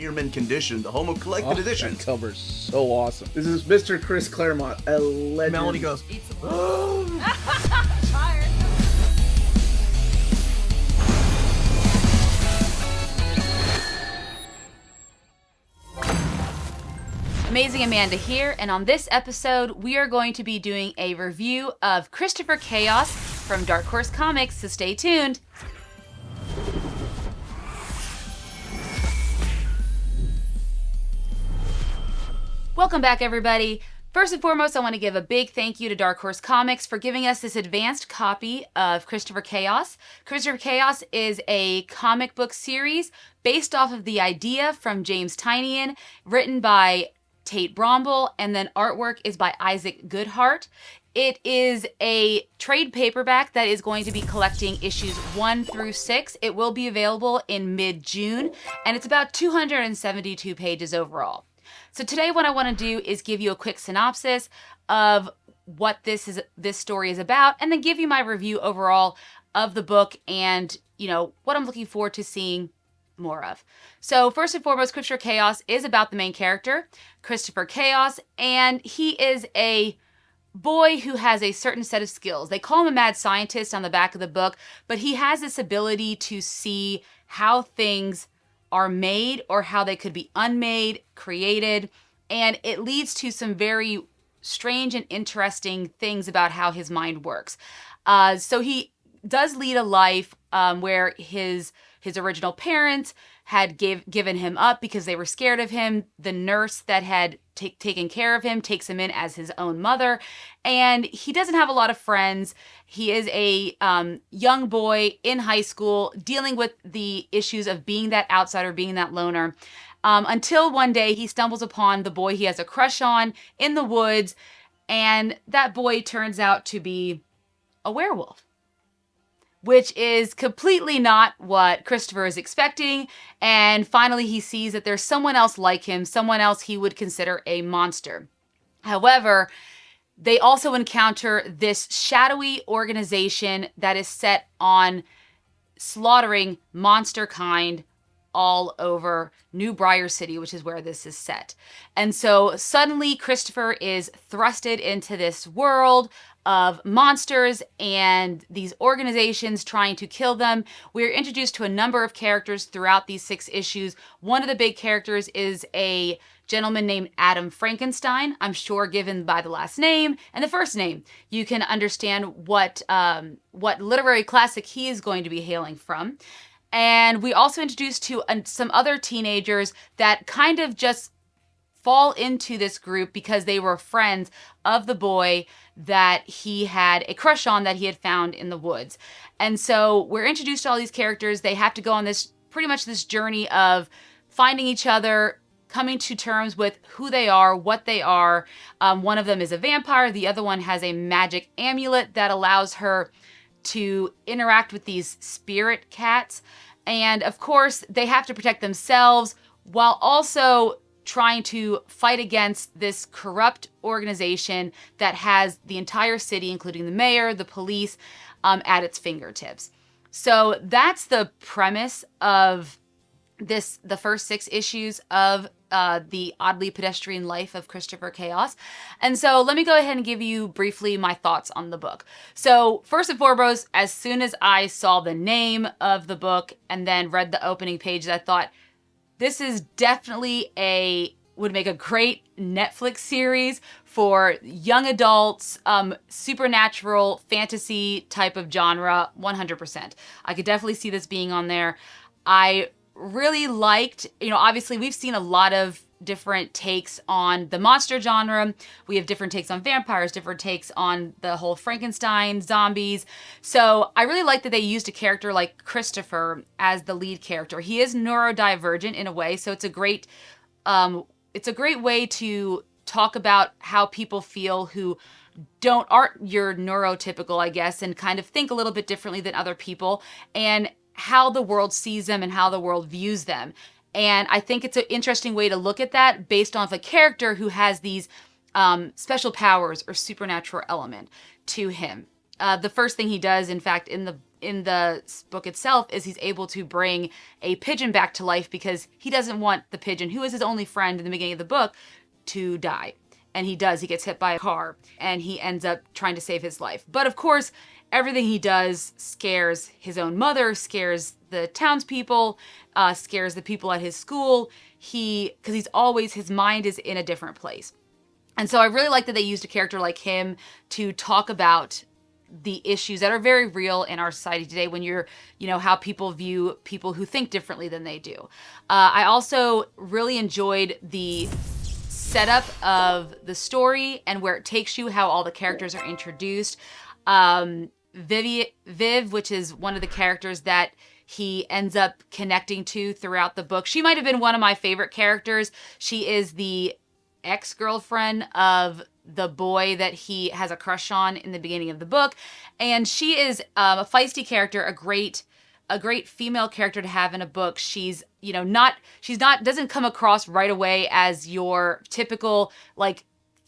Near Mint Condition, the Homo Collected Edition. That cover's so awesome. This is Mr. Chris Claremont, a legend. Melanie goes, Tired. Amazing Amanda here, and on this episode, we are going to be doing a review of Christopher Chaos from Dark Horse Comics, so stay tuned. Welcome back, everybody. First and foremost, I want to give a big thank you to Dark Horse Comics for giving us this advanced copy of Christopher Chaos. Christopher Chaos is a comic book series based off of the idea from James Tynion, written by Tate Brombal, and then artwork is by Isaac Goodhart. It is a trade paperback that is going to be collecting issues 1 through 6. It will be available in mid-June, and it's about 272 pages overall. So today what I want to do is give you a quick synopsis of what this story is about, and then give you my review overall of the book and, what I'm looking forward to seeing more of. So first and foremost, Christopher Chaos is about the main character, Christopher Chaos, and he is a boy who has a certain set of skills. They call him a mad scientist on the back of the book, but he has this ability to see how things are made or how they could be unmade, created, and it leads to some very strange and interesting things about how his mind works. So he does lead a life where his original parents had given him up because they were scared of him. The nurse that had taken care of him takes him in as his own mother, and he doesn't have a lot of friends. He is a young boy in high school dealing with the issues of being that outsider, being that loner, until one day he stumbles upon the boy he has a crush on in the woods, and that boy turns out to be a werewolf, which is completely not what Christopher is expecting. And finally, he sees that there's someone else like him, someone else he would consider a monster. However, they also encounter this shadowy organization that is set on slaughtering monster kind all over New Briar City, which is where this is set. And so suddenly Christopher is thrusted into this world of monsters and these organizations trying to kill them. We're introduced to a number of characters throughout these 6 issues. One of the big characters is a gentleman named Adam Frankenstein. I'm sure given by the last name and the first name, you can understand what literary classic he is going to be hailing from. And we also introduced to some other teenagers that kind of just fall into this group because they were friends of the boy that he had a crush on that he had found in the woods. And so we're introduced to all these characters. They have to go on this journey of finding each other, coming to terms with who they are, what they are. One of them is a vampire. The other one has a magic amulet that allows her to interact with these spirit cats. And of course, they have to protect themselves while also trying to fight against this corrupt organization that has the entire city, including the mayor, the police, at its fingertips. So that's the premise of the first 6 issues of the oddly pedestrian life of Christopher Chaos. And so let me go ahead and give you briefly my thoughts on the book. So first and foremost, as soon as I saw the name of the book and then read the opening pages, I thought, this is definitely would make a great Netflix series for young adults, supernatural fantasy type of genre, 100%. I could definitely see this being on there. I really liked, obviously we've seen a lot of different takes on the monster genre. We have different takes on vampires, different takes on the whole Frankenstein, zombies. So I really like that they used a character like Christopher as the lead character. He is neurodivergent in a way, so it's a great way to talk about how people feel who aren't your neurotypical, I guess, and kind of think a little bit differently than other people, and how the world sees them and how the world views them. And I think it's an interesting way to look at that based on a character who has these special powers or supernatural element to him. The first thing he does, in fact, in in the book itself is he's able to bring a pigeon back to life because he doesn't want the pigeon, who is his only friend in the beginning of the book, to die. And he does. He gets hit by a car and he ends up trying to save his life. But of course, everything he does scares his own mother, scares the townspeople, scares the people at his school. Because his mind is in a different place. And so I really like that they used a character like him to talk about the issues that are very real in our society today when how people view people who think differently than they do. I also really enjoyed the setup of the story and where it takes you, how all the characters are introduced. Viv, which is one of the characters that he ends up connecting to throughout the book. She might have been one of my favorite characters. She is the ex-girlfriend of the boy that he has a crush on in the beginning of the book. And she is a feisty character, a great female character to have in a book. She's doesn't come across right away as your typical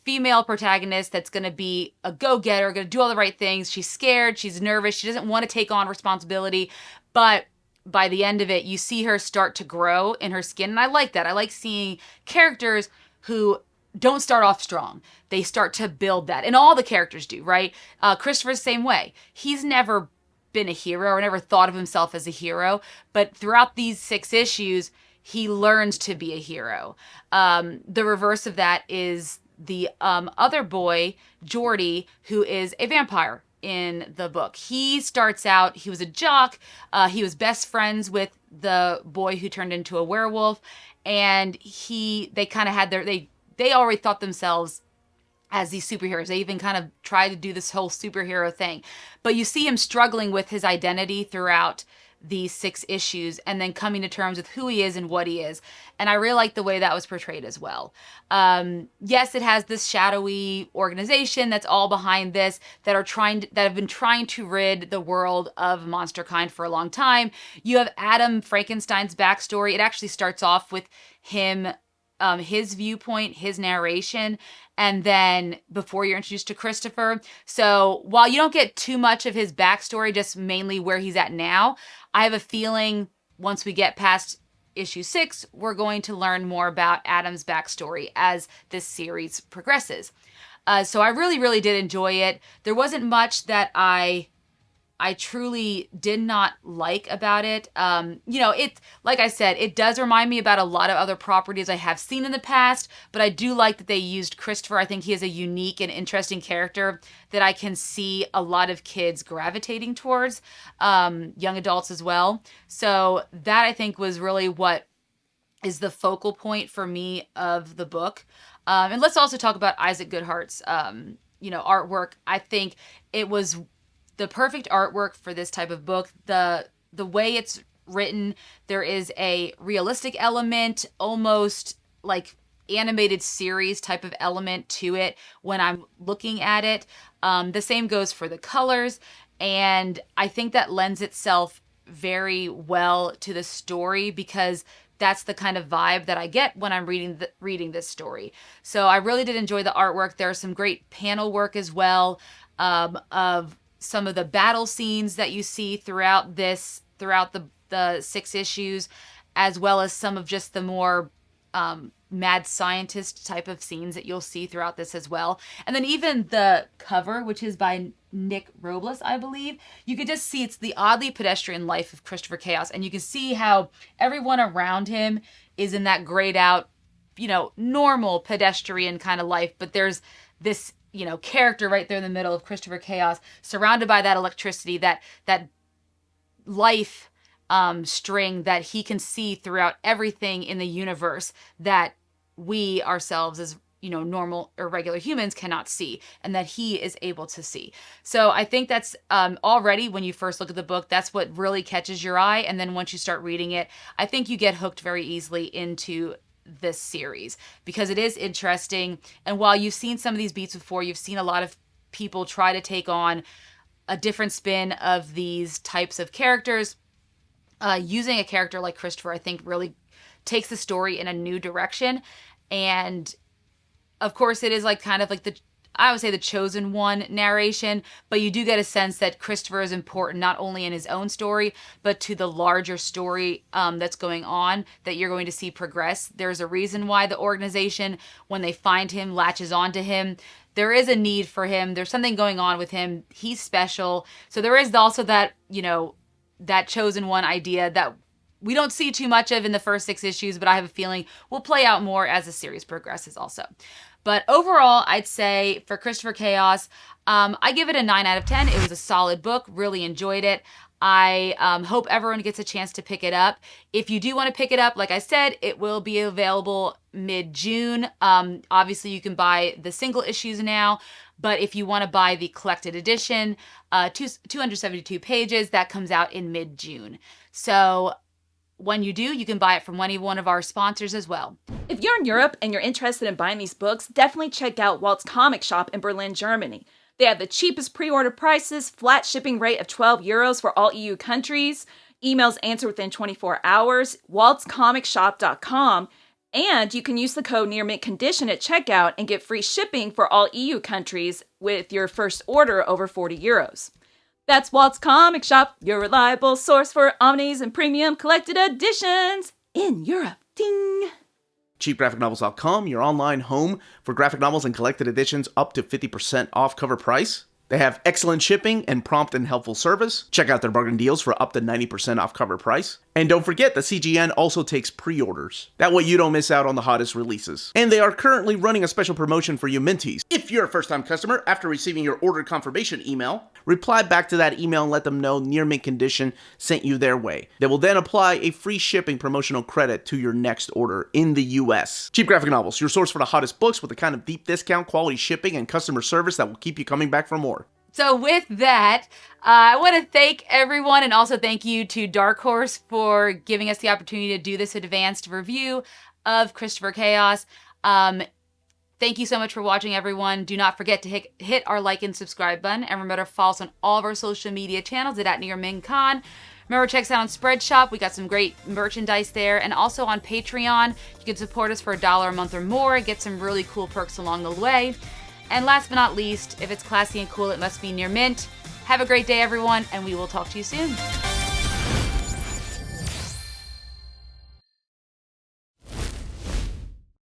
female protagonist that's going to be a go-getter, going to do all the right things. She's scared, she's nervous, she doesn't want to take on responsibility, but by the end of it, you see her start to grow in her skin, and I like that. I like seeing characters who don't start off strong. They start to build that, and all the characters do, right? Christopher's the same way. He's never been a hero or never thought of himself as a hero, but throughout these 6 issues, he learns to be a hero. The reverse of that is the other boy, Jordy, who is a vampire in the book. He starts out, he was a jock, he was best friends with the boy who turned into a werewolf, and they kind of had they already thought themselves as these superheroes. They even kind of tried to do this whole superhero thing. But you see him struggling with his identity throughout these 6 issues and then coming to terms with who he is and what he is. And I really like the way that was portrayed as well. Yes, it has this shadowy organization that's all behind this that have been trying to rid the world of monster kind for a long time. You have Adam Frankenstein's backstory. It actually starts off with him, his viewpoint, his narration, and then before you're introduced to Christopher. So while you don't get too much of his backstory, just mainly where he's at now, I have a feeling once we get past issue 6, we're going to learn more about Adam's backstory as this series progresses. So I really, really did enjoy it. There wasn't much that I truly did not like about it. It, like I said, it does remind me about a lot of other properties I have seen in the past, but I do like that they used Christopher. I think he is a unique and interesting character that I can see a lot of kids gravitating towards, young adults as well. So that I think was really what is the focal point for me of the book. And let's also talk about Isaac Goodhart's, artwork. I think it was the perfect artwork for this type of book. The way it's written, there is a realistic element, almost like animated series type of element to it when I'm looking at it. The same goes for the colors, and I think that lends itself very well to the story because that's the kind of vibe that I get when I'm reading this story. So I really did enjoy the artwork. There's some great panel work as well, of some of the battle scenes that you see throughout the 6 issues, as well as some of just the more mad scientist type of scenes that you'll see throughout this as well. And then even the cover, which is by Nick Robles, I believe, you could just see it's the oddly pedestrian life of Christopher Chaos, and you can see how everyone around him is in that grayed out, normal pedestrian kind of life, but there's this character right there in the middle of Christopher Chaos, surrounded by that electricity, that life string that he can see throughout everything in the universe that we ourselves as normal or regular humans cannot see, and that he is able to see. So I think that's already, when you first look at the book, that's what really catches your eye, and then once you start reading it, I think you get hooked very easily into this series because it is interesting. And while you've seen some of these beats before, you've seen a lot of people try to take on a different spin of these types of characters. Using a character like Christopher, I think, really takes the story in a new direction. And of course, it is kind of like I would say the chosen one narration, but you do get a sense that Christopher is important not only in his own story, but to the larger story that's going on that you're going to see progress. There's a reason why the organization, when they find him, latches onto him. There is a need for him. There's something going on with him. He's special. So there is also that, that chosen one idea that we don't see too much of in the first 6 issues, but I have a feeling will play out more as the series progresses also. But overall, I'd say for Christopher Chaos, I give it a 9 out of 10. It was a solid book. Really enjoyed it. I hope everyone gets a chance to pick it up. If you do want to pick it up, like I said, it will be available mid-June. Obviously, you can buy the single issues now, but if you want to buy the collected edition, 272 pages, that comes out in mid-June. So when you do, you can buy it from any one of our sponsors as well. If you're in Europe and you're interested in buying these books, definitely check out Walt's Comic Shop in Berlin, Germany. They have the cheapest pre-order prices, flat shipping rate of €12 for all EU countries, emails answered within 24 hours, waltscomicshop.com, and you can use the code nearmintcondition at checkout and get free shipping for all EU countries with your first order over €40. That's Walt's Comic Shop, your reliable source for omnis and premium collected editions in Europe. Ding! CheapGraphicNovels.com, your online home for graphic novels and collected editions up to 50% off cover price. They have excellent shipping and prompt and helpful service. Check out their bargain deals for up to 90% off cover price. And don't forget, the CGN also takes pre-orders. That way you don't miss out on the hottest releases. And they are currently running a special promotion for you Minties. If you're a first-time customer, after receiving your order confirmation email, reply back to that email and let them know Near Mint Condition sent you their way. They will then apply a free shipping promotional credit to your next order in the US. Cheap Graphic Novels, your source for the hottest books with the kind of deep discount, quality shipping, and customer service that will keep you coming back for more. So with that, I want to thank everyone and also thank you to Dark Horse for giving us the opportunity to do this advanced review of Christopher Chaos. Thank you so much for watching, everyone. Do not forget to hit our like and subscribe button, and remember to follow us on all of our social media channels at nearmintcon. Remember, check us out on Spreadshop. We got some great merchandise there, and also on Patreon. You can support us for $1 a month or more and get some really cool perks along the way. And last but not least, if it's classy and cool, it must be Near Mint. Have a great day, everyone, and we will talk to you soon.